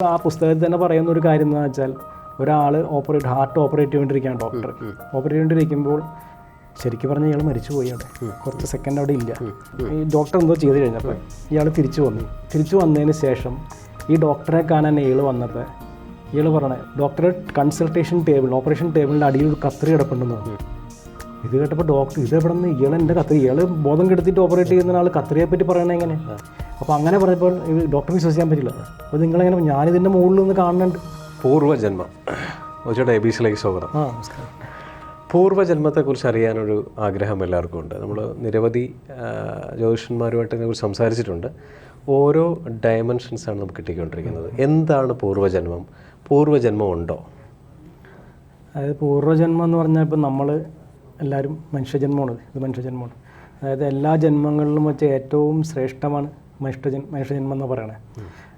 ആ പുസ്തകത്തിൽ തന്നെ പറയുന്ന ഒരു കാര്യം എന്ന് വെച്ചാൽ ഒരാൾ ഹാർട്ട് ഓപ്പറേറ്റ് ചെയ്തുകൊണ്ടിരിക്കുകയാണ് ഡോക്ടർ ഓപ്പറേറ്റ് ചെയ്തുകൊണ്ടിരിക്കുമ്പോൾ ശരിക്കും പറഞ്ഞാൽ ഇയാൾ മരിച്ചു പോയി അവിടെ കുറച്ച് സെക്കൻഡ് അവിടെ ഇല്ല. ഈ ഡോക്ടർ എന്തോ ചെയ്ത് കഴിഞ്ഞപ്പോൾ ഇയാൾ തിരിച്ചു വന്നതിന് ശേഷം ഈ ഡോക്ടറെ കാണാൻ ഇയാൾ വന്നപ്പോൾ ഇയാൾ പറയണേ ഡോക്ടറെ കൺസൾട്ടേഷൻ ടേബിൾ ഓപ്പറേഷൻ ടേബിളിൻ്റെ അടിയിൽ ഒരു കത്രി കിടപ്പുണ്ടെന്ന് പറഞ്ഞു. ഇത് കേട്ടപ്പോൾ ഡോക്ടർ ഇത് എവിടെ നിന്ന് ഇയാൾ എൻ്റെ കത്രി ഇയാൾ ബോധം കെടുത്തിട്ട് ഓപ്പറേറ്റ് ചെയ്യുന്ന ആൾ കത്രിയെ പറ്റി പറയണേ എങ്ങനെ? അപ്പോൾ അങ്ങനെ പറഞ്ഞപ്പോൾ ഡോക്ടർ വിശ്വസിക്കാൻ പറ്റില്ല. അപ്പോൾ നിങ്ങളെങ്ങനെ ഞാനിതിൻ്റെ മുകളിൽ നിന്ന് കാണുന്നുണ്ട്. പൂർവ്വജന്മം എബിസിലേക്ക് സ്വാഗതം. നമസ്കാരം. പൂർവ്വജന്മത്തെക്കുറിച്ച് അറിയാനൊരു ആഗ്രഹം എല്ലാവർക്കും ഉണ്ട്. നമ്മൾ നിരവധി ജ്യോതിഷന്മാരുമായിട്ട് ഇതിനെക്കുറിച്ച് സംസാരിച്ചിട്ടുണ്ട്. ഓരോ ഡയമെൻഷൻസാണ് നമുക്ക് കിട്ടിക്കൊണ്ടിരിക്കുന്നത്. എന്താണ് പൂർവ്വജന്മം? പൂർവ്വജന്മം ഉണ്ടോ? അതായത് പൂർവ്വജന്മം എന്ന് പറഞ്ഞാൽ ഇപ്പം നമ്മൾ എല്ലാവരും മനുഷ്യജന്മമാണ്. ഇത് മനുഷ്യജന്മമാണ്. അതായത് എല്ലാ ജന്മങ്ങളിലും വെച്ച് ഏറ്റവും ശ്രേഷ്ഠമാണ് മനുഷ്യജന്മം എന്ന് പറയണേ.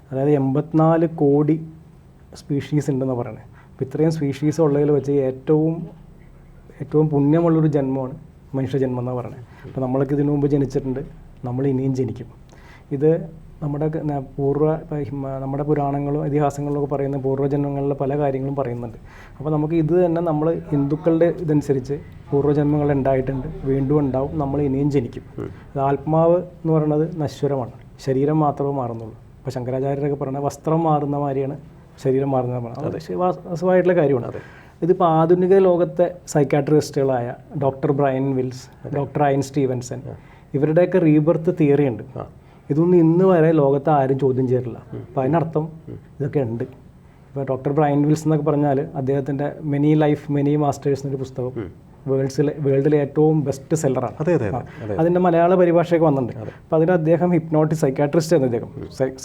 അതായത് 84 കോടി സ്പീഷീസ് ഉണ്ടെന്ന് പറയണേ. അപ്പോൾ ഇത്രയും സ്പീഷീസ് ഉള്ളതിൽ വെച്ച് ഏറ്റവും പുണ്യമുള്ളൊരു ജന്മമാണ് മനുഷ്യജന്മം എന്ന് പറയണേ. അപ്പോൾ നമ്മളൊക്കെ ഇതിനു മുമ്പ് ജനിച്ചിട്ടുണ്ട്, നമ്മൾ ഇനിയും ജനിക്കും. ഇത് നമ്മുടെ പുരാണങ്ങളും ഇതിഹാസങ്ങളിലൊക്കെ പറയുന്ന പൂർവ്വജന്മങ്ങളിലെ പല കാര്യങ്ങളും പറയുന്നുണ്ട്. അപ്പോൾ നമുക്ക് ഇത് തന്നെ നമ്മൾ ഹിന്ദുക്കളുടെ ഇതനുസരിച്ച് പൂർവ്വജന്മങ്ങൾ ഉണ്ടായിട്ടുണ്ട്, വീണ്ടും ഉണ്ടാവും, നമ്മൾ ഇനിയും ജനിക്കും. ആത്മാവ് എന്ന് പറയുന്നത് നശ്വരമാണ്, ശരീരം മാത്രമേ മാറുന്നുള്ളൂ. ഇപ്പോൾ ശങ്കരാചാര്യരൊക്കെ പറയുന്നത് വസ്ത്രം മാറുന്ന മാതിരിയാണ് ശരീരം മാറുന്നത്. അത് വാസ്തവമായിട്ടുള്ള കാര്യമാണ്. ഇതിപ്പോൾ ആധുനിക ലോകത്തെ സൈക്കാട്രിസ്റ്റുകളായ ഡോക്ടർ ബ്രയൻ വിൽസ്, ഡോക്ടർ ഐൻ സ്റ്റീവൻസൺ, ഇവരുടെയൊക്കെ റീബർത്ത് തിയറി ഉണ്ട്. ഇതൊന്നും ഇന്ന് വരെ ലോകത്ത് ആരും ചോദ്യം ചെയ്തിട്ടില്ല. അപ്പോൾ അതിനർത്ഥം ഇതൊക്കെ ഉണ്ട്. ഇപ്പോൾ ഡോക്ടർ ബ്രയൻ വിൽസ് എന്നൊക്കെ പറഞ്ഞാൽ അദ്ദേഹത്തിൻ്റെ മെനി ലൈഫ് മെനി മാസ്റ്റേഴ്സ് എന്നൊരു പുസ്തകം വേൾഡിലെ ഏറ്റവും ബെസ്റ്റ് സെല്ലറാണ്. അതിൻ്റെ മലയാള പരിഭാഷയൊക്കെ വന്നിട്ടുണ്ട്. അപ്പോൾ അതിൽ അദ്ദേഹം സൈക്കാട്രിസ്റ്റ് ആണ്. അദ്ദേഹം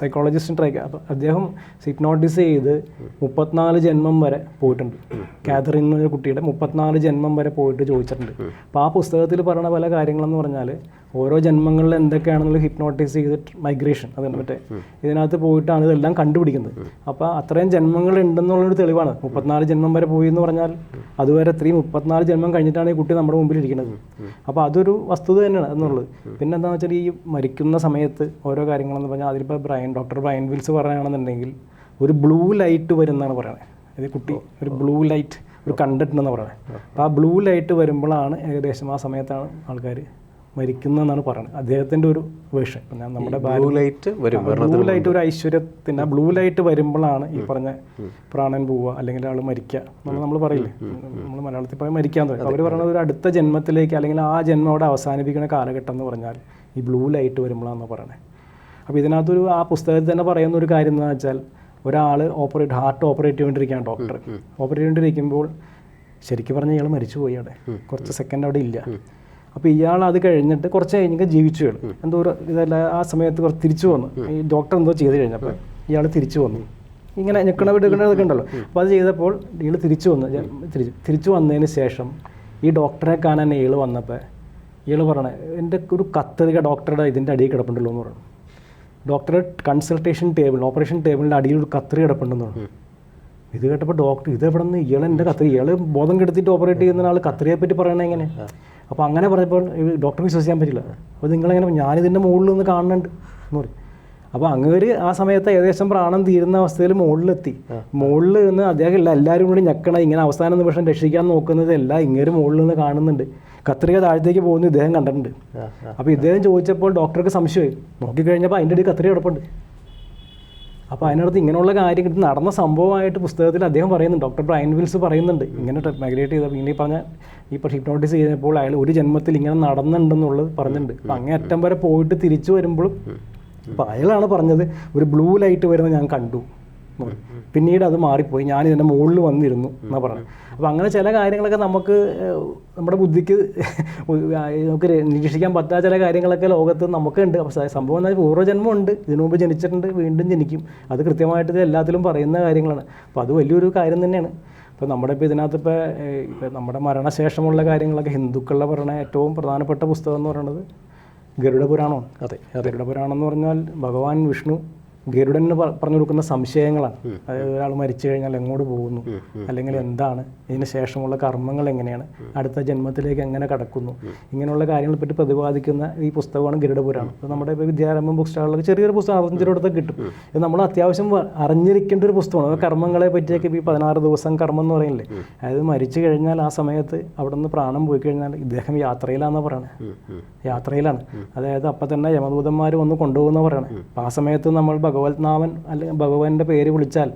സൈക്കോളജിസ്റ്റ്. അപ്പോൾ അദ്ദേഹം ഹിപ്നോട്ടിസ് ചെയ്ത് 34 ജന്മം വരെ പോയിട്ടുണ്ട്. കാതറിൻ എന്നൊരു കുട്ടിയുടെ 34 ജന്മം വരെ പോയിട്ട് ചോദിച്ചിട്ടുണ്ട്. അപ്പോൾ ആ പുസ്തകത്തിൽ പറയുന്ന പല കാര്യങ്ങളെന്ന് പറഞ്ഞാൽ ഓരോ ജന്മങ്ങളിൽ എന്തൊക്കെയാണെന്നുള്ള ഹിപ്നോട്ടിസ് ചെയ്തിട്ട് മൈഗ്രേഷൻ മറ്റേ ഇതിനകത്ത് പോയിട്ടാണ് ഇതെല്ലാം കണ്ടുപിടിക്കുന്നത്. അപ്പോൾ അത്രയും ജന്മങ്ങൾ ഉണ്ടെന്നുള്ളൊരു തെളിവാണ്. 34 ജന്മം വരെ പോയി എന്ന് പറഞ്ഞാൽ അതുവരെ 34 ജന്മം കഴിഞ്ഞിട്ടാണ് ഈ കുട്ടി നമ്മുടെ മുമ്പിൽ ഇരിക്കുന്നത്. അപ്പോൾ അതൊരു വസ്തുത തന്നെയാണ് എന്നുള്ളത്. പിന്നെ എന്താണെന്ന് വെച്ചാൽ ഈ മരിക്കുന്ന സമയത്ത് ഓരോ കാര്യങ്ങളെന്ന് പറഞ്ഞാൽ അതിലിപ്പോൾ ഡോക്ടർ ബ്രയൻ വിൽസ് പറയുകയാണെന്നുണ്ടെങ്കിൽ ഒരു ബ്ലൂ ലൈറ്റ് വരുന്നതാണ് പറയുന്നത്. ഇത് കുട്ടി ഒരു ബ്ലൂ ലൈറ്റ് ഒരു കണ്ടിട്ടുണ്ടെന്ന് പറയുന്നത്. അപ്പോൾ ആ ബ്ലൂ ലൈറ്റ് വരുമ്പോഴാണ് ഏകദേശം ആ സമയത്താണ് ആൾക്കാർ മരിക്കുന്നതെന്നാണ് പറയുന്നത്. അദ്ദേഹത്തിൻ്റെ ഒരു വേർഷൻ. നമ്മുടെ ബ്ലൂ ലൈറ്റ് ഒരു ഐശ്വര്യത്തിന് ബ്ലൂ ലൈറ്റ് വരുമ്പോഴാണ് ഈ പറഞ്ഞ പ്രാണൻ പോവുക അല്ലെങ്കിൽ ആൾ മരിക്കുക നമ്മൾ പറയില്ലേ, നമ്മൾ മലയാളത്തിൽ പറയും മരിക്കാന്ന് പറയും. അവർ പറയുന്നത് ഒരു അടുത്ത ജന്മത്തിലേക്ക് അല്ലെങ്കിൽ ആ ജന്മം അവിടെ അവസാനിപ്പിക്കുന്ന കാലഘട്ടം എന്ന് പറഞ്ഞാൽ ഈ ബ്ലൂ ലൈറ്റ് വരുമ്പോഴാണെന്ന് പറയണേ. അപ്പോൾ ഇതിനകത്തൊരു ആ പുസ്തകത്തിൽ തന്നെ പറയുന്ന ഒരു കാര്യം എന്ന് വെച്ചാൽ ഒരാൾ ഹാർട്ട് ഓപ്പറേറ്റ് ചെയ്തുകൊണ്ടിരിക്കുകയാണ് ഡോക്ടർ ഓപ്പറേറ്റ് ചെയ്തുകൊണ്ടിരിക്കുമ്പോൾ ശരിക്കും പറഞ്ഞാൽ ഇയാൾ മരിച്ചു പോയി അവിടെ കുറച്ച് സെക്കൻഡ് അവിടെ ഇല്ല. അപ്പോൾ ഇയാൾ അത് കഴിഞ്ഞിട്ട് കുറച്ച് കഴിഞ്ഞ് ജീവിച്ചു കഴിഞ്ഞു. എന്തോ ഒരു ഇതല്ല ആ സമയത്ത് കുറച്ച് തിരിച്ചു വന്നു. ഈ ഡോക്ടർ എന്തോ ചെയ്ത് കഴിഞ്ഞപ്പോൾ ഇയാൾ തിരിച്ചു വന്നു. ഇങ്ങനെ ഞെക്കണതൊക്കെ ഉണ്ടല്ലോ. അപ്പോൾ അത് ചെയ്തപ്പോൾ ഇയാൾ തിരിച്ചു വന്നതിന് ശേഷം ഈ ഡോക്ടറെ കാണാൻ ഇയാൾ വന്നപ്പോൾ ഇയാൾ പറയണേ എൻ്റെ ഒരു കത്രിക ഡോക്ടറുടെ ഇതിൻ്റെ അടിയിൽ കിടപ്പുണ്ടല്ലോ എന്ന് പറഞ്ഞു. ഡോക്ടറെ കൺസൾട്ടേഷൻ ടേബിൾ ഓപ്പറേഷൻ ടേബിളിൻ്റെ അടിയിൽ ഒരു കത്രിക കിടപ്പുണ്ടെന്ന് പറഞ്ഞു. ഇത് കേട്ടപ്പോൾ ഡോക്ടർ ഇത് എവിടെ നിന്ന് ഇയാൾ എൻ്റെ കത്രിക ഇയാൾ ബോധം കെടുത്തിട്ട് ഓപ്പറേറ്റ് ചെയ്യുന്ന ആൾ കത്രിയെ പറ്റി പറയണേ എങ്ങനെ? അപ്പോൾ അങ്ങനെ പറഞ്ഞപ്പോൾ ഡോക്ടർ വിശ്വസിക്കാൻ പറ്റില്ല. അപ്പോൾ നിങ്ങളെങ്ങനെ ഞാനിതിൻ്റെ മുകളിൽ നിന്ന് കാണുന്നുണ്ട് എന്ന് പറയും. അപ്പോൾ അങ്ങേര് ആ സമയത്ത് ഏകദേശം പ്രാണം തീരുന്ന അവസ്ഥയിൽ മുകളിലെത്തി. മുകളിൽ നിന്ന് അദ്ദേഹം എല്ലാവരും കൂടി ഞെക്കണം. ഇങ്ങനെ അവസാന നിമിഷം രക്ഷിക്കാൻ നോക്കുന്നത് എല്ലാം ഇങ്ങേര് മുകളിൽ നിന്ന് കാണുന്നുണ്ട്. കത്രിക താഴത്തേക്ക് പോകുന്ന ഇദ്ദേഹം കണ്ടിട്ടുണ്ട്. അപ്പോൾ ഇദ്ദേഹം ചോദിച്ചപ്പോൾ ഡോക്ടർക്ക് സംശയമായി. നോക്കിക്കഴിഞ്ഞപ്പോൾ അതിൻ്റെ ഇടയിൽ കത്രിക കിടപ്പുണ്ട്. അപ്പോൾ അതിനടുത്ത് ഇങ്ങനെയുള്ള കാര്യങ്ങൾ നടന്ന സംഭവമായിട്ട് പുസ്തകത്തിൽ അദ്ദേഹം പറയുന്നുണ്ട്. ഡോക്ടർ ബ്രയൻ വിൽസ് പറയുന്നുണ്ട് ഇങ്ങനെ മൈഗ്രേറ്റ് ചെയ്തപ്പോൾ ഇങ്ങനെ പറഞ്ഞ ഇപ്പോൾ ഹിപ്നോട്ടിസ് ചെയ്തപ്പോൾ അയാൾ ഒരു ജന്മത്തിൽ ഇങ്ങനെ നടന്നിട്ടുണ്ടെന്നുള്ളത് പറഞ്ഞിട്ടുണ്ട്. അപ്പം അങ്ങേ അറ്റം വരെ പോയിട്ട് തിരിച്ചു വരുമ്പോഴും അപ്പോൾ അയാളാണ് പറഞ്ഞത് ഒരു ബ്ലൂ ലൈറ്റ് വരുന്നത് ഞാൻ കണ്ടു, പിന്നീട് അത് മാറിപ്പോയി, ഞാൻ ഇതിൻ്റെ മുകളിൽ വന്നിരുന്നു എന്നാണ് പറഞ്ഞത്. അപ്പോൾ അങ്ങനെ ചില കാര്യങ്ങളൊക്കെ നമുക്ക് നമ്മുടെ ബുദ്ധിക്ക് നമുക്ക് നിരീക്ഷിക്കാൻ പറ്റാത്ത ചില കാര്യങ്ങളൊക്കെ ലോകത്ത് നമുക്കുണ്ട്. അപ്പോൾ സംഭവം എന്നാൽ പൂർവ്വജന്മം ഉണ്ട്, ഇതിനു മുമ്പ് ജനിച്ചിട്ടുണ്ട്, വീണ്ടും ജനിക്കും. അത് കൃത്യമായിട്ട് ഇത് എല്ലാത്തിലും പറയുന്ന കാര്യങ്ങളാണ്. അപ്പോൾ അത് വലിയൊരു കാര്യം തന്നെയാണ്. ഇപ്പോൾ നമ്മുടെ ഇതിനകത്ത് ഇപ്പോൾ നമ്മുടെ മരണശേഷമുള്ള കാര്യങ്ങളൊക്കെ ഹിന്ദുക്കളുടെ പറയുന്ന ഏറ്റവും പ്രധാനപ്പെട്ട പുസ്തകം എന്ന് പറയുന്നത് ഗരുഡപുരാണമാണ്. ഗരുഡപുരാണം എന്ന് പറഞ്ഞാൽ ഭഗവാൻ വിഷ്ണു ഗരുഡന് പറഞ്ഞു കൊടുക്കുന്ന സംശയങ്ങളാണ്. അതായത് ഒരാൾ മരിച്ചു കഴിഞ്ഞാൽ എങ്ങോട്ട് പോകുന്നു, അല്ലെങ്കിൽ എന്താണ് ഇതിന് ശേഷമുള്ള കർമ്മങ്ങൾ എങ്ങനെയാണ്, അടുത്ത ജന്മത്തിലേക്ക് എങ്ങനെ കടക്കുന്നു, ഇങ്ങനെയുള്ള കാര്യങ്ങളെ പറ്റി പ്രതിപാദിക്കുന്ന ഈ പുസ്തകമാണ് ഗരുഡപുരാണം. അപ്പോൾ നമ്മുടെ ഇപ്പോൾ വിദ്യാരംഭം ബുക്ക് സ്റ്റാളിലൊക്കെ ചെറിയൊരു പുസ്തകം 65 രൂപ കിട്ടും. ഇത് നമ്മൾ അത്യാവശ്യം അറിഞ്ഞിരിക്കേണ്ട ഒരു പുസ്തകമാണ്. കർമ്മങ്ങളെ പറ്റിയൊക്കെ ഈ 16 ദിവസം കർമ്മം എന്ന് പറയില്ലേ, അതായത് മരിച്ചു കഴിഞ്ഞാൽ ആ സമയത്ത് അവിടെ നിന്ന് പ്രാണം പോയി കഴിഞ്ഞാൽ ഇദ്ദേഹം യാത്രയിലാണെന്ന് പറയണേ, യാത്രയിലാണ്. അതായത് അപ്പം തന്നെ യമദൂതന്മാർ വന്ന് കൊണ്ടുപോകുന്ന പറയണേ. അപ്പം ആ സമയത്ത് നമ്മൾ ഭഗവത് നാമൻ അല്ലെങ്കിൽ ഭഗവാന്റെ പേര് വിളിച്ചാൽ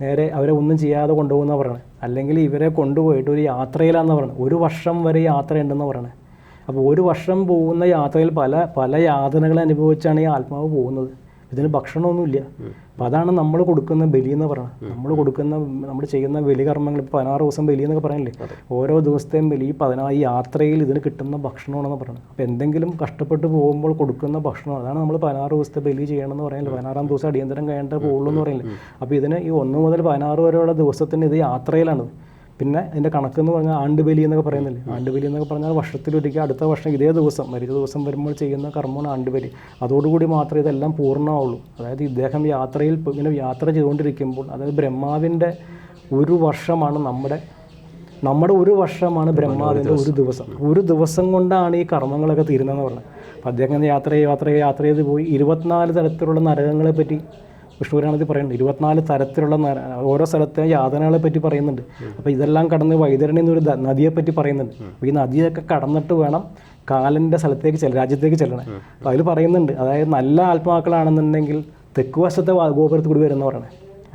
നേരെ അവരെ ഒന്നും ചെയ്യാതെ കൊണ്ടുപോകുന്ന പറയണേ. അല്ലെങ്കിൽ ഇവരെ കൊണ്ടുപോയിട്ട് ഒരു യാത്രയിലാണെന്ന് പറയണേ. 1 വർഷം വരെ യാത്രയുണ്ടെന്ന് പറയണേ. അപ്പോൾ 1 വർഷം പോകുന്ന യാത്രയിൽ പല യാതനകൾ അനുഭവിച്ചാണ് ഈ ആത്മാവ് പോകുന്നത്. ഇതിന് ഭക്ഷണമൊന്നുമില്ല. അപ്പോൾ അതാണ് നമ്മൾ കൊടുക്കുന്ന ബലി എന്ന് പറയുന്നത്. നമ്മൾ ചെയ്യുന്ന ബലി കർമ്മങ്ങൾ, ഇപ്പോൾ 16 ദിവസം ബലി എന്നൊക്കെ പറയില്ലേ, ഓരോ ദിവസത്തെയും ബലി ഈ യാത്രയിൽ ഇതിന് കിട്ടുന്ന ഭക്ഷണമാണെന്ന് പറയുന്നത്. അപ്പോൾ എന്തെങ്കിലും കഷ്ടപ്പെട്ട് പോകുമ്പോൾ കൊടുക്കുന്ന ഭക്ഷണം, അതാണ് നമ്മൾ 16 ദിവസത്തെ ബലി ചെയ്യണമെന്ന് പറയുന്നത്. 16-ാം ദിവസം അടിയന്തരം കഴിയേണ്ട പോകുള്ളൂ എന്ന് പറയില്ലേ. അപ്പോൾ ഇതിന് ഈ 1 മുതൽ 16 വരെയുള്ള ദിവസത്തിന് ഇത് യാത്രയിലാണ്. പിന്നെ അതിൻ്റെ കണക്കെന്ന് പറഞ്ഞാൽ ആണ്ടുബലി എന്നൊക്കെ പറയുന്നില്ലേ. ആണ്ടുബലി എന്നൊക്കെ പറഞ്ഞാൽ വർഷത്തിലൊരിക്കൽ അടുത്ത വർഷം ഇതേ ദിവസം മരിച്ച ദിവസം വരുമ്പോൾ ചെയ്യുന്ന കർമ്മമാണ് ആണ്ടുബലി. അതോടുകൂടി മാത്രമേ ഇതെല്ലാം പൂർണ്ണമാവുള്ളൂ. അതായത് ഇദ്ദേഹം യാത്രയിൽ ഇങ്ങനെ യാത്ര ചെയ്തുകൊണ്ടിരിക്കുമ്പോൾ, അതായത് ബ്രഹ്മാവിൻ്റെ 1 വർഷമാണ് നമ്മുടെ 1 വർഷമാണ് ബ്രഹ്മാവിൻ്റെ 1 ദിവസം. 1 ദിവസം കൊണ്ടാണ് ഈ കർമ്മങ്ങളൊക്കെ തീരുന്നതെന്ന് പറഞ്ഞത്. അപ്പോൾ അദ്ദേഹം യാത്ര ചെയ്ത് പോയി 24 തരത്തിലുള്ള നരകങ്ങളെ പറ്റി വിഷ്ണുപുരാണത്തിൽ പറയുന്നുണ്ട്. 24 തരത്തിലുള്ള ഓരോ സ്ഥലത്തെ യാതനകളെ പറ്റി പറയുന്നുണ്ട്. അപ്പോൾ ഇതെല്ലാം കടന്ന് വൈതരണി എന്നൊരു നദിയെപ്പറ്റി പറയുന്നുണ്ട്. അപ്പോൾ ഈ നദിയൊക്കെ കടന്നിട്ട് വേണം കാലൻ്റെ സ്ഥലത്തേക്ക് രാജ്യത്തേക്ക് ചെല്ലണം. അപ്പോൾ അതിൽ പറയുന്നുണ്ട്, അതായത് നല്ല ആത്മാക്കളാണെന്നുണ്ടെങ്കിൽ തെക്ക് വശത്തെ ഗോപുരത്തിൽ കൂടി വരുന്ന പറയണേ.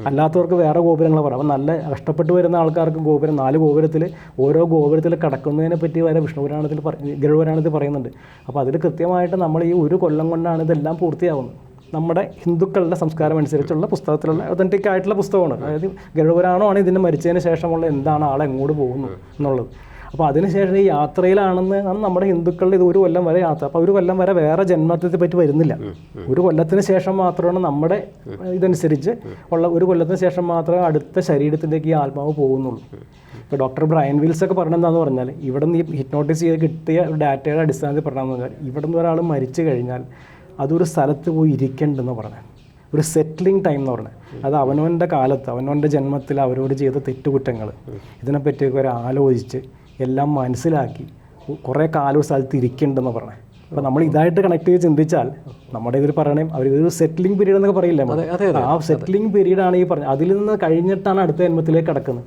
അല്ലാത്തവർക്ക് വേറെ ഗോപുരങ്ങൾ പറയാം. അപ്പോൾ നല്ല കഷ്ടപ്പെട്ട് വരുന്ന ആൾക്കാർക്ക് 4 ഗോപുരത്തിൽ ഓരോ ഗോപുരത്തിൽ കടക്കുന്നതിനെ പറ്റി വരെ വിഷ്ണുപുരാണത്തിൽ ഗരുഡപുരാണത്തിൽ പറയുന്നുണ്ട്. അപ്പോൾ അതിൽ കൃത്യമായിട്ട് നമ്മൾ ഈ 1 കൊല്ലം കൊണ്ടാണ് ഇതെല്ലാം പൂർത്തിയാവുന്നത്. നമ്മുടെ ഹിന്ദുക്കളുടെ സംസ്കാരം അനുസരിച്ചുള്ള പുസ്തകത്തിലുള്ള ഒതൻറ്റിക് ആയിട്ടുള്ള പുസ്തകമാണ്. അതായത് ഗരുഡപുരാണമാണ് ഇതിന് മരിച്ചതിന് ശേഷമുള്ള എന്താണ് ആൾ എങ്ങോട്ട് പോകുന്നു എന്നുള്ളത്. അപ്പോൾ അതിനുശേഷം ഈ യാത്രയിലാണെന്ന് നമ്മുടെ ഹിന്ദുക്കളുടെ ഇത് 1 കൊല്ലം വരെ യാത്ര. അപ്പോൾ 1 കൊല്ലം വരെ വേറെ ജന്മത്തെ പറ്റി വരുന്നില്ല. 1 കൊല്ലത്തിന് ശേഷം മാത്രമാണ് നമ്മുടെ ഇതനുസരിച്ച് ഉള്ള 1 കൊല്ലത്തിന് ശേഷം മാത്രമേ അടുത്ത ശരീരത്തിലേക്ക് ഈ ആത്മാവ് പോകുന്നുള്ളൂ. ഇപ്പോൾ ഡോക്ടർ ബ്രയൻ വിൽസ് ഒക്കെ പറഞ്ഞെന്താണെന്ന് പറഞ്ഞാൽ, ഇവിടെ നിന്ന് ഈ ഹിപ്നോട്ടിസ് ചെയ്ത് കിട്ടിയ ഡാറ്റയുടെ അടിസ്ഥാനത്തിൽ പറഞ്ഞതെന്ന് പറഞ്ഞാൽ, ഇവിടെ നിന്ന് ഒരാൾ മരിച്ചു കഴിഞ്ഞാൽ അതൊരു സ്ഥലത്ത് പോയി ഇരിക്കേണ്ടെന്ന് പറഞ്ഞത്. ഒരു സെറ്റിലിംഗ് ടൈം എന്ന് പറഞ്ഞത്. അത് അവനവൻ്റെ കാലത്ത് അവനവൻ്റെ ജന്മത്തിൽ അവരോട് ചെയ്ത തെറ്റുകുറ്റങ്ങൾ ഇതിനെപ്പറ്റിയൊക്കെ ഒരു ആലോചിച്ച് എല്ലാം മനസ്സിലാക്കി കുറേ കാലം സ്ഥലത്ത് ഇരിക്കേണ്ടെന്ന് പറഞ്ഞത്. അപ്പോൾ നമ്മൾ ഇതായിട്ട് കണക്ട് ചെയ്ത് ചിന്തിച്ചാൽ നമ്മുടെ ഇതിൽ പറയണേ അവരൊരു സെറ്റിലിംഗ് പീരീഡ് എന്നൊക്കെ പറയില്ലേ, ആ സെറ്റിലിംഗ് പീരീഡാണ് ഈ പറഞ്ഞത്. അതിൽ നിന്ന് കഴിഞ്ഞിട്ടാണ് അടുത്ത ജന്മത്തിലേക്ക് കിടക്കുന്നത്.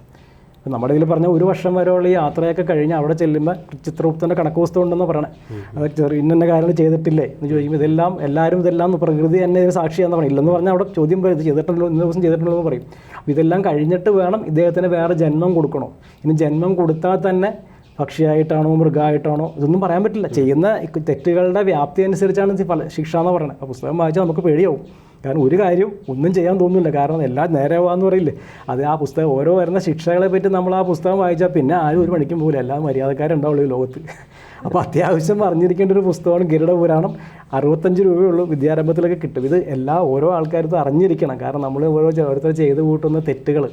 നമ്മുടെ ഇതിൽ പറഞ്ഞ 1 വർഷം വരെയുള്ള ഈ യാത്രയൊക്കെ കഴിഞ്ഞ് അവിടെ ചെല്ലുമ്പോൾ ചിത്രഗുപ്തൻ്റെ കണക്ക് പുസ്തകം ഉണ്ടെന്ന് പറയണേ. അത് ഇന്ന കാര്യങ്ങൾ ചെയ്തിട്ടില്ലേ എന്ന് ചോദിക്കുമ്പോൾ എല്ലാവരും ഇതെല്ലാം പ്രകൃതി തന്നെ ഇതിന് സാക്ഷിയാണെന്ന് പറയും. ഇല്ലെന്ന് പറഞ്ഞാൽ അവിടെ ചോദ്യം പറയും, ഇത് ചെയ്തിട്ടുണ്ടല്ലോ, ഇന്ന ദിവസം ചെയ്തിട്ടുണ്ടല്ലോ എന്ന് പറയും. അപ്പോൾ ഇതെല്ലാം കഴിഞ്ഞിട്ട് വേണം ഇദ്ദേഹത്തിന് വേറെ ജന്മം കൊടുക്കണോ. ഇനി ജന്മം കൊടുത്താൽ തന്നെ പക്ഷിയായിട്ടാണോ മൃഗമായിട്ടാണോ ഇതൊന്നും പറയാൻ പറ്റില്ല. ചെയ്യുന്ന തെറ്റുകളുടെ വ്യാപ്തി അനുസരിച്ചാണ് ശിക്ഷ എന്ന് പറയുന്നത്. ആ പുസ്തകം വായിച്ചാൽ നമുക്ക് പേടിയാവും. കാരണം ഒരു കാര്യം ഒന്നും ചെയ്യാൻ തോന്നുന്നില്ല. കാരണം എല്ലാം നേരെയാവാന്ന് പറയില്ലേ, അത് ആ പുസ്തകം ഓരോ വരുന്ന ശിക്ഷകളെ പറ്റി നമ്മൾ ആ പുസ്തകം വായിച്ചാൽ പിന്നെ ആരും ഒരു പണിക്കും പോകില്ല. എല്ലാ മര്യാദക്കാരുണ്ടാവുള്ളൂ ഈ ലോകത്ത്. അപ്പോൾ അത്യാവശ്യം അറിഞ്ഞിരിക്കേണ്ട ഒരു പുസ്തകമാണ് ഗരുഡപുരാണം. 65 രൂപയുള്ളൂ, വിദ്യാരംഭത്തിലൊക്കെ കിട്ടും. ഇത് ഓരോ ആൾക്കാരും അറിഞ്ഞിരിക്കണം. കാരണം നമ്മൾ ഓരോരുത്തർ ചെയ്ത് കൂട്ടുന്ന തെറ്റുകൾ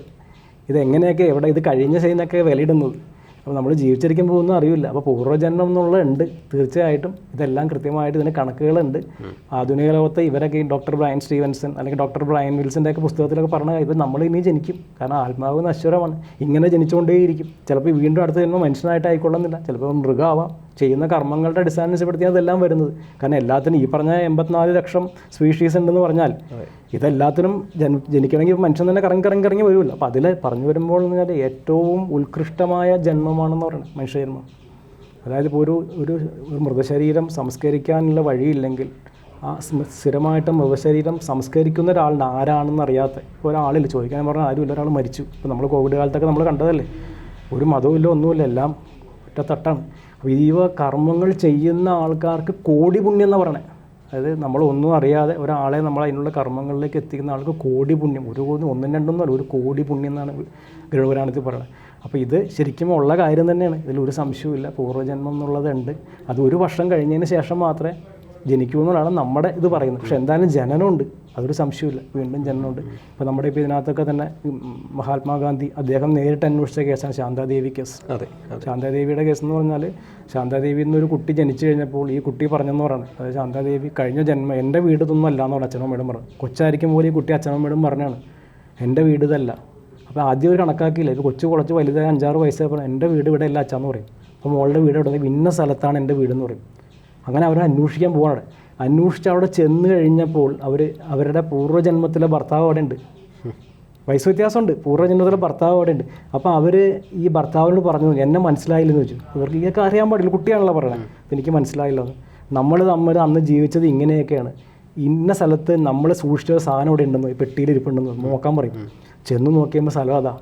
ഇതെങ്ങനെയൊക്കെ ഇത് കഴിഞ്ഞ ചെയ്യുന്നൊക്കെ വിലയിടുന്നത്. അപ്പോൾ നമ്മൾ ജീവിച്ചിരിക്കുമ്പോൾ ഒന്നും അറിയില്ല. അപ്പോൾ പൂർവ്വജന്മം എന്നുള്ളതുണ്ട് തീർച്ചയായിട്ടും. ഇതെല്ലാം കൃത്യമായിട്ട് ഇതിന് കണക്കുകളുണ്ട്. ആധുനിക ലോകത്തെ ഇവരൊക്കെ ഡോക്ടർ ബ്രയൻ സ്റ്റീവൻസൺ അല്ലെങ്കിൽ ഡോക്ടർ ബ്രയൻ വിൽസൻ്റെ ഒക്കെ പുസ്തകത്തിലൊക്കെ പറഞ്ഞ ഇപ്പം നമ്മൾ ഇനി ജനിക്കും. കാരണം ആത്മാവ് നശ്വരമാണ്, ഇങ്ങനെ ജനിച്ചുകൊണ്ടേയിരിക്കും. ചിലപ്പോൾ വീണ്ടും അടുത്ത ജന്മം മനുഷ്യനായിട്ട് ആയിക്കൊള്ളുന്നില്ല, ചിലപ്പോൾ മൃഗമാവാം. ചെയ്യുന്ന കർമ്മങ്ങളുടെ അടിസ്ഥാനപ്പെടുത്തിയാണ് ഇതെല്ലാം വരുന്നത്. കാരണം എല്ലാത്തിനും ഈ പറഞ്ഞ 84 ലക്ഷം സ്പീഷീസ് ഉണ്ടെന്ന് പറഞ്ഞാൽ ഇതെല്ലാത്തിനും ജനിക്കണമെങ്കിൽ മനുഷ്യൻ തന്നെ കറങ്ങി വരുമല്ലോ. അപ്പോൾ അതിൽ പറഞ്ഞു വരുമ്പോൾ എന്ന് പറഞ്ഞാൽ ഏറ്റവും ഉത്കൃഷ്ടമായ ജന്മമാണെന്ന് പറയുന്നത് മനുഷ്യജന്മം. അതായത് ഇപ്പോൾ ഒരു മൃതശരീരം സംസ്കരിക്കാനുള്ള വഴിയില്ലെങ്കിൽ ആ സ്ഥിരമായിട്ട് മൃതശരീരം സംസ്കരിക്കുന്ന ഒരാളുടെ ആരാണെന്ന് അറിയാത്ത ഒരാളില്ല. ചോദിക്കാൻ പറഞ്ഞാൽ ആരുമില്ല, ഒരാൾ മരിച്ചു. ഇപ്പോൾ നമ്മൾ കോവിഡ് കാലത്തൊക്കെ നമ്മൾ കണ്ടതല്ലേ, ഒരു മതവുമില്ല, ഒന്നുമില്ല, എല്ലാം ഒറ്റത്തട്ടാണ്. അപ്പോൾ ഈ കർമ്മങ്ങൾ ചെയ്യുന്ന ആൾക്കാർക്ക് കോടി പുണ്യം എന്ന് പറയണേ. അതായത് നമ്മളൊന്നും അറിയാതെ ഒരാളെ നമ്മൾ അതിനുള്ള കർമ്മങ്ങളിലേക്ക് എത്തിക്കുന്ന ആൾക്ക് കോടി പുണ്യം, 1 2 1 കോടി പുണ്യം എന്നാണ് ഗരുഡപുരാണത്തിൽ പറയുന്നത്. അപ്പോൾ ഇത് ശരിക്കും ഉള്ള കാര്യം തന്നെയാണ്, ഇതിലൊരു സംശയവുമില്ല. പൂർവ്വജന്മം എന്നുള്ളതുണ്ട്. അത് 1 വർഷം കഴിഞ്ഞതിന് ശേഷം മാത്രമേ ജനിക്കുമെന്നുള്ളതാണ് നമ്മുടെ ഇത് പറയുന്നത്. പക്ഷെ എന്തായാലും ജനനമുണ്ട്, അതൊരു സംശയമില്ല, വീണ്ടും ജനനമുണ്ട്. ഇപ്പോൾ നമ്മുടെ ഇപ്പോൾ ഇതിനകത്തൊക്കെ തന്നെ മഹാത്മാഗാന്ധി അദ്ദേഹം നേരിട്ട് അന്വേഷിച്ച കേസാണ് ശാന്താദേവി കേസ്. ശാന്താദേവിയുടെ കേസ് എന്ന് പറഞ്ഞാൽ ശാന്താദേവി എന്നൊരു കുട്ടി ജനിച്ചു കഴിഞ്ഞപ്പോൾ ഈ കുട്ടി പറഞ്ഞെന്ന് പറയുന്നത്, അതായത് ശാന്താദേവി കഴിഞ്ഞ ജന്മം എൻ്റെ വീട് ഇതൊന്നും അല്ല എന്നാണ് അച്ഛനും അമ്മയോടും പറഞ്ഞു. കൊച്ചായിരിക്കും പോലെ ഈ കുട്ടി അച്ഛനും അമ്മയോടും പറഞ്ഞാണ് എൻ്റെ വീട് ഇതല്ല. അപ്പോൾ ആദ്യം ഒരു കണക്കാക്കിയില്ല, ഇപ്പോൾ കൊച്ചു കുറച്ച് വലുതായി 5-6 വയസ്സായി പറഞ്ഞു എൻ്റെ വീട് ഇവിടെ അല്ല അച്ഛാന്ന് പറയും. അപ്പോൾ മോളുടെ വീട് ഇവിടെ ഇന്ന സ്ഥലത്താണ് എൻ്റെ വീടെന്ന് പറയും. അങ്ങനെ അവർ അന്വേഷിക്കാൻ പോവാണ്. അന്വേഷിച്ച് അവിടെ ചെന്ന് കഴിഞ്ഞപ്പോൾ അവരുടെ പൂർവ്വജന്മത്തിലെ ഭർത്താവ് അവിടെ ഉണ്ട്. വയസ്സ് വ്യത്യാസമുണ്ട്, പൂർവ്വജന്മത്തിലെ ഭർത്താവ് അവിടെ ഉണ്ട്. അപ്പോൾ അവർ ഈ ഭർത്താവിനോട് പറഞ്ഞു എന്നെ മനസ്സിലായില്ലെന്ന് ചോദിച്ചു. ഇവർക്ക് ഇതൊക്കെ അറിയാൻ പാടില്ല, കുട്ടിയാണല്ലോ പറയണത്. എനിക്ക് മനസ്സിലായില്ല, നമ്മൾ അന്ന് ജീവിച്ചത് ഇങ്ങനെയൊക്കെയാണ്, ഇന്ന സ്ഥലത്ത് നമ്മൾ സൂക്ഷിച്ച സാധനം ഇവിടെ ഉണ്ടെന്ന്, പെട്ടിയിൽ ഇരിപ്പുണ്ടെന്ന് നോക്കാൻ പറയും. ചെന്ന് നോക്കിയപ്പോൾ സ്ഥലം അതാ.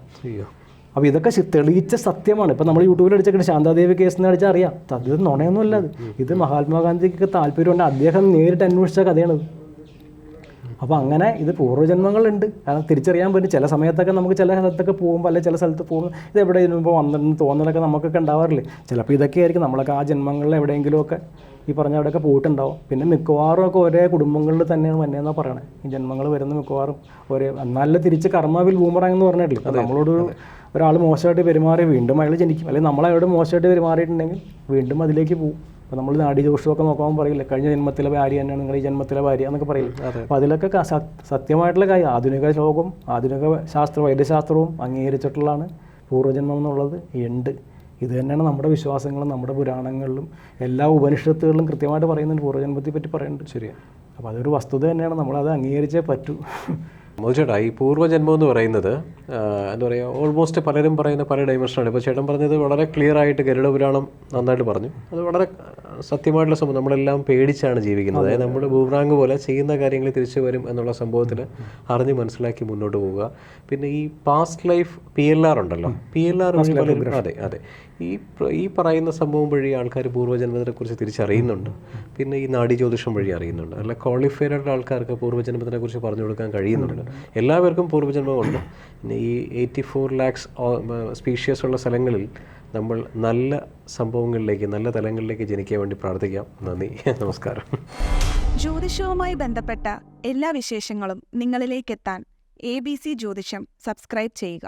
അപ്പോൾ ഇതൊക്കെ തെളിയിച്ച സത്യമാണ്. ഇപ്പോൾ നമ്മൾ യൂട്യൂബിൽ അടിച്ചൊക്കെ ശാന്താദേവി കേസ് എന്ന് അടിച്ചാൽ അറിയാം, ഇത് നുണയൊന്നുമല്ല. ഇത് മഹാത്മാഗാന്ധിക്ക് താല്പര്യമുണ്ട്, അദ്ദേഹം നേരിട്ട് അന്വേഷിച്ച കഥയാണിത്. അപ്പോൾ അങ്ങനെ ഇത് പൂർവ്വജന്മങ്ങളുണ്ട്, കാരണം തിരിച്ചറിയാൻ പറ്റും. ചില സമയത്തൊക്കെ നമുക്ക് ചില സ്ഥലത്തൊക്കെ പോകുമ്പോൾ അല്ലെങ്കിൽ ചില സ്ഥലത്ത് പോകുമ്പോൾ ഇത് എവിടെ ഇരുമ്പോൾ വന്നിട്ടുണ്ടെന്ന് തോന്നലൊക്കെ നമുക്കൊക്കെ ഉണ്ടാവാറില്ലേ. ചിലപ്പോൾ ഇതൊക്കെ ആയിരിക്കും നമ്മളൊക്കെ ആ ജന്മങ്ങളിൽ എവിടെയെങ്കിലുമൊക്കെ ഈ പറഞ്ഞ അവിടെയൊക്കെ പോയിട്ടുണ്ടാവും. പിന്നെ മിക്കവാറും ഒക്കെ ഒരേ കുടുംബങ്ങളിൽ തന്നെയാണ് വന്നതെന്നാണ് പറയണത്. ഈ ജന്മങ്ങൾ വരുന്ന മിക്കവാറും ഒരേ, എന്നാലും തിരിച്ച് കർമ്മവിൽ ബൂമറാങ് എന്ന് പറഞ്ഞിട്ടില്ല. നമ്മളോട് ഒരാൾ മോശമായിട്ട് പെരുമാറി വീണ്ടും അയാൾ ജനിക്കും, അല്ലെങ്കിൽ നമ്മളവിടെ മോശമായിട്ട് പെരുമാറിയിട്ടുണ്ടെങ്കിൽ വീണ്ടും അതിലേക്ക് പോകും. അപ്പോൾ നമ്മൾ നാഡീദോഷമൊക്കെ നോക്കാൻ പറയില്ല, കഴിഞ്ഞ ജന്മത്തിലെ ഭാര്യ തന്നെയാണ് നിങ്ങൾ ഈ ജന്മത്തിലെ ഭാര്യ എന്നൊക്കെ പറയില്ല. അപ്പോൾ അതിലൊക്കെ സത്യമായിട്ടുള്ള കാര്യം ആധുനിക ലോകം, ആധുനിക വൈദ്യശാസ്ത്രവും അംഗീകരിച്ചിട്ടുള്ളതാണ് പൂർവ്വജന്മം എന്നുള്ളത് ഉണ്ട്. ഇത് തന്നെയാണ് നമ്മുടെ വിശ്വാസങ്ങളും നമ്മുടെ പുരാണങ്ങളിലും എല്ലാ ഉപനിഷത്തുകളിലും കൃത്യമായിട്ട് പറയുന്നുണ്ട്, പൂർവ്വജന്മത്തെ പറ്റി പറയുന്നുണ്ട്. ശരിയാണ്. അപ്പോൾ അതൊരു വസ്തുത തന്നെയാണ്, നമ്മളത് അംഗീകരിച്ചേ പറ്റൂ. മോചേട്ടാ, ഈ പൂർവ്വജന്മം എന്ന് പറയുന്നത് എന്താ പറയുക, ഓൾമോസ്റ്റ് പലരും പറയുന്ന പല ഡൈമെൻഷനാണ്. ഇപ്പോൾ ചേട്ടൻ പറഞ്ഞത് വളരെ ക്ലിയർ ആയിട്ട് ഗരുഡ പുരാണം നന്നായിട്ട് പറഞ്ഞു. അത് വളരെ സത്യമായിട്ടുള്ള സംഭവം. നമ്മളെല്ലാം പേടിച്ചാണ് ജീവിക്കുന്നത്. അതായത് നമ്മൾ ബൂമറാങ് പോലെ ചെയ്യുന്ന കാര്യങ്ങൾ തിരിച്ചു വരും എന്നുള്ള സംഭവത്തിൽ അറിഞ്ഞ് മനസ്സിലാക്കി മുന്നോട്ട് പോവുക. പിന്നെ ഈ പാസ്റ്റ് ലൈഫ് PLR ഉണ്ടല്ലോ, PLR വഴി പലരും അതെ ഈ പറയുന്ന സംഭവം വഴി ആൾക്കാർ പൂർവ്വജന്മത്തിനെക്കുറിച്ച് തിരിച്ചറിയുന്നുണ്ട്. പിന്നെ ഈ നാഡി ജ്യോതിഷം വഴി അറിയുന്നുണ്ട്. അല്ല ക്വാളിഫൈഡ് ആയിട്ടുള്ള ആൾക്കാർക്ക് പൂർവ്വജന്മത്തിനെക്കുറിച്ച് പറഞ്ഞു കൊടുക്കാൻ കഴിയുന്നുണ്ട്. എല്ലാവർക്കും പൂർവ്വജന്മമുണ്ട്. പിന്നെ ഈ 84 lakhs സ്പീഷ്യസ് ഉള്ള സ്ഥലങ്ങളിൽ നമ്മൾ നല്ല സംഭവങ്ങളിലേക്ക്, നല്ല തലങ്ങളിലേക്ക് ജനിക്കാൻ വേണ്ടി പ്രാർത്ഥിക്കാം. നന്ദി, നമസ്കാരം. ജ്യോതിഷവുമായി ബന്ധപ്പെട്ട എല്ലാ വിശേഷങ്ങളും നിങ്ങളിലേക്കെത്താൻ ABC ജ്യോതിഷം സബ്സ്ക്രൈബ് ചെയ്യുക.